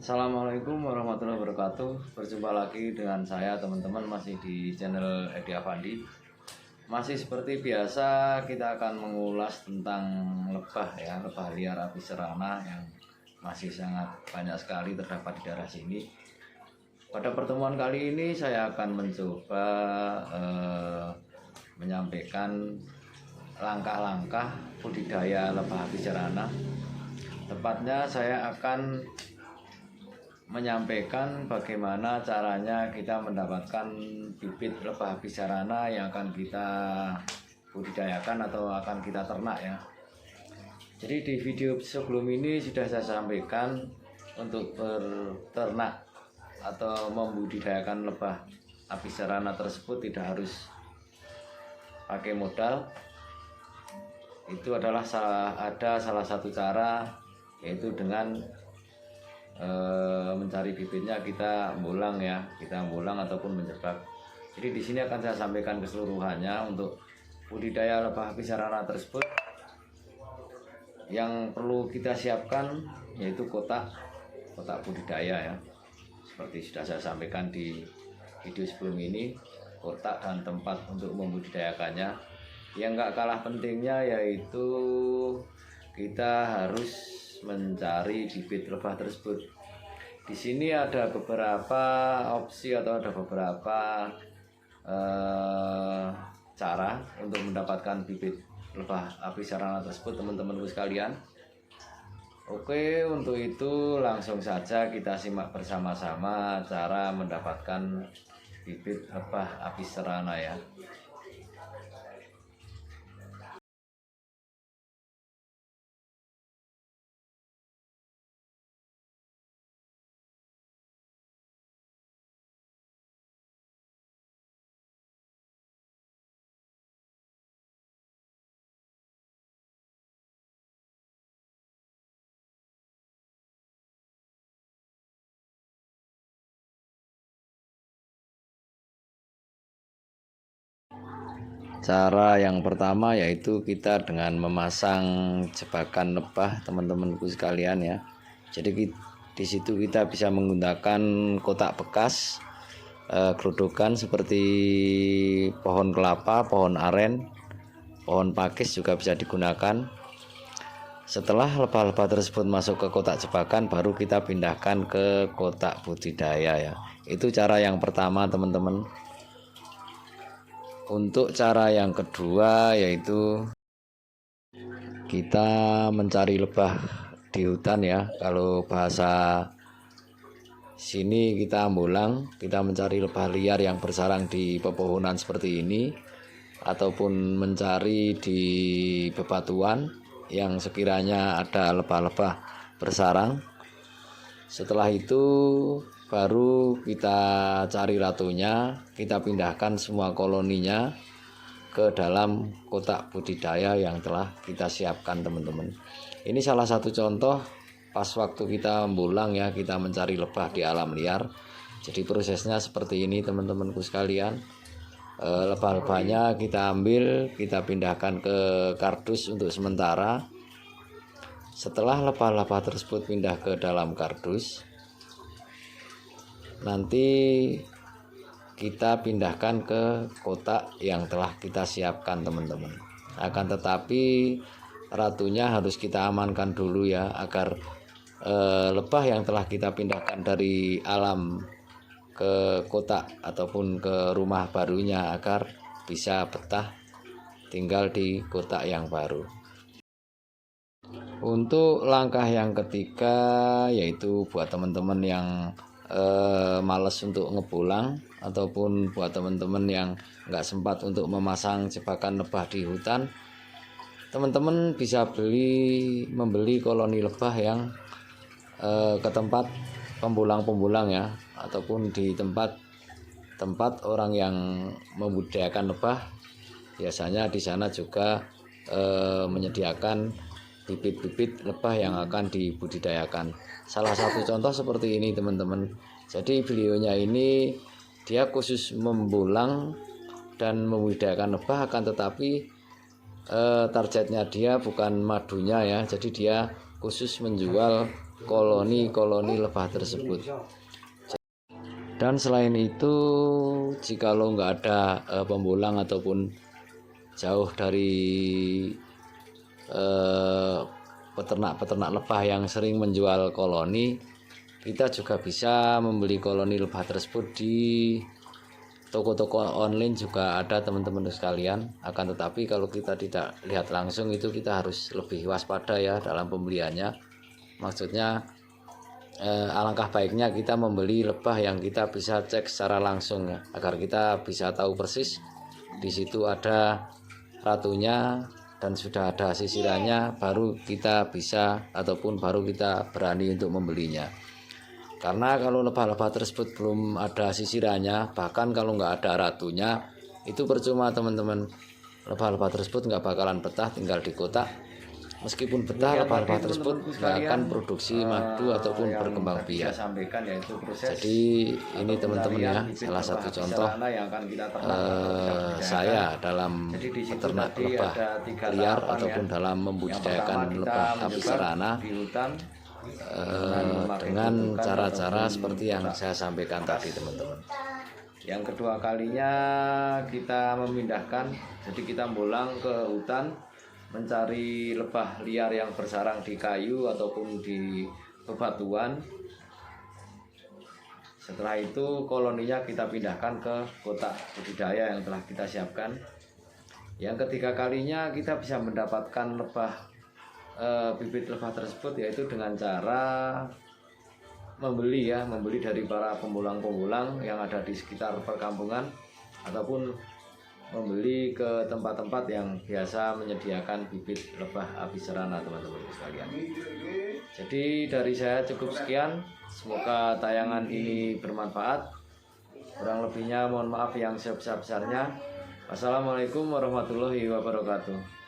Assalamualaikum warahmatullahi wabarakatuh. Berjumpa lagi dengan saya teman-teman, masih di channel Edi Afandi. Masih seperti biasa kita akan mengulas tentang lebah ya, lebah liar api serana yang masih sangat banyak sekali terdapat di daerah sini. Pada pertemuan kali ini saya akan mencoba menyampaikan langkah-langkah budidaya lebah api serana. Tepatnya saya akan menyampaikan bagaimana caranya kita mendapatkan bibit lebah api serana yang akan kita budidayakan atau akan kita ternak ya. Jadi di video sebelum ini sudah saya sampaikan untuk berternak atau membudidayakan lebah api serana tersebut tidak harus pakai modal. Itu adalah salah satu cara, yaitu dengan mencari bibitnya, kita ambulang ya, kita ambulang ataupun menjebak. Jadi di sini akan saya sampaikan keseluruhannya untuk budidaya lebah api serana tersebut. Yang perlu kita siapkan yaitu kotak budidaya ya, seperti sudah saya sampaikan di video sebelum ini, kotak dan tempat untuk membudidayakannya. Yang gak kalah pentingnya yaitu kita harus mencari bibit lebah tersebut. Di sini ada beberapa opsi atau ada beberapa cara untuk mendapatkan bibit lebah api serana tersebut, teman-temanku sekalian. Oke, untuk itu langsung saja kita simak bersama-sama cara mendapatkan bibit lebah api serana ya. Cara yang pertama yaitu kita dengan memasang jebakan lebah, teman-temanku sekalian ya. Jadi di situ kita bisa menggunakan kotak bekas, gerodokan seperti pohon kelapa, pohon aren, pohon pakis juga bisa digunakan. Setelah lebah-lebah tersebut masuk ke kotak jebakan, baru kita pindahkan ke kotak budidaya ya. Itu cara yang pertama, teman-teman. Untuk cara yang kedua yaitu kita mencari lebah di hutan ya. Kalau bahasa sini kita ambulang, kita mencari lebah liar yang bersarang di pepohonan seperti ini, ataupun mencari di bebatuan yang sekiranya ada lebah-lebah bersarang. Setelah itu baru kita cari ratunya, kita pindahkan semua koloninya ke dalam kotak budidaya yang telah kita siapkan, teman-teman. Ini salah satu contoh pas waktu kita ambulang ya, kita mencari lebah di alam liar. Jadi prosesnya seperti ini, teman-temanku sekalian. Lebah-lebahnya kita ambil, kita pindahkan ke kardus untuk sementara. Setelah lebah-lebah tersebut pindah ke dalam kardus, nanti kita pindahkan ke kotak yang telah kita siapkan, teman-teman. Akan tetapi ratunya harus kita amankan dulu ya, agar lebah yang telah kita pindahkan dari alam ke kotak ataupun ke rumah barunya agar bisa betah tinggal di kotak yang baru. Untuk langkah yang ketiga yaitu buat teman-teman yang males untuk ngepulang, ataupun buat teman-teman yang nggak sempat untuk memasang jebakan lebah di hutan, teman-teman bisa membeli koloni lebah yang ke tempat pembulang-pembulang ya, ataupun di tempat orang yang membudidayakan lebah. Biasanya di sana juga menyediakan bibit-bibit lebah yang akan dibudidayakan. Salah satu contoh seperti ini, teman-teman. Jadi beliaunya ini dia khusus membulang dan membudidayakan lebah, akan tetapi targetnya dia bukan madunya ya. Jadi dia khusus menjual koloni-koloni lebah tersebut. Dan selain itu, jikalau nggak ada pembulang ataupun jauh dari peternak-peternak lebah yang sering menjual koloni, kita juga bisa membeli koloni lebah tersebut di toko-toko online juga ada teman-teman sekalian. Akan tetapi kalau kita tidak lihat langsung itu kita harus lebih waspada ya dalam pembeliannya. Maksudnya alangkah baiknya kita membeli lebah yang kita bisa cek secara langsung ya, agar kita bisa tahu persis di situ ada ratunya dan sudah ada sisirannya, baru kita bisa ataupun baru kita berani untuk membelinya. Karena kalau lebah-lebah tersebut belum ada sisirannya, bahkan kalau nggak ada ratunya, itu percuma teman-teman. Lebah-lebah tersebut nggak bakalan betah tinggal di kotak. Meskipun betah, lebah-lebah tersebut nggak akan produksi madu ataupun berkembang biak. Jadi ini teman-teman ya, salah satu contoh saya dalam peternak lebah liar ataupun dalam membudidayakan lebah api serana dengan cara-cara seperti yang saya sampaikan tadi teman-teman. Yang kedua kalinya kita memindahkan, jadi kita pulang ke hutan mencari lebah liar yang bersarang di kayu ataupun di bebatuan. Setelah itu koloninya kita pindahkan ke kotak budidaya yang telah kita siapkan. Yang ketiga kalinya kita bisa mendapatkan bibit lebah tersebut, yaitu dengan cara membeli dari para pembulang-pembulang yang ada di sekitar perkampungan ataupun membeli ke tempat-tempat yang biasa menyediakan bibit lebah api serana teman-teman sekalian. Jadi dari saya cukup sekian, semoga tayangan ini bermanfaat. Kurang lebihnya mohon maaf yang sebesar-besarnya. Wassalamualaikum warahmatullahi wabarakatuh.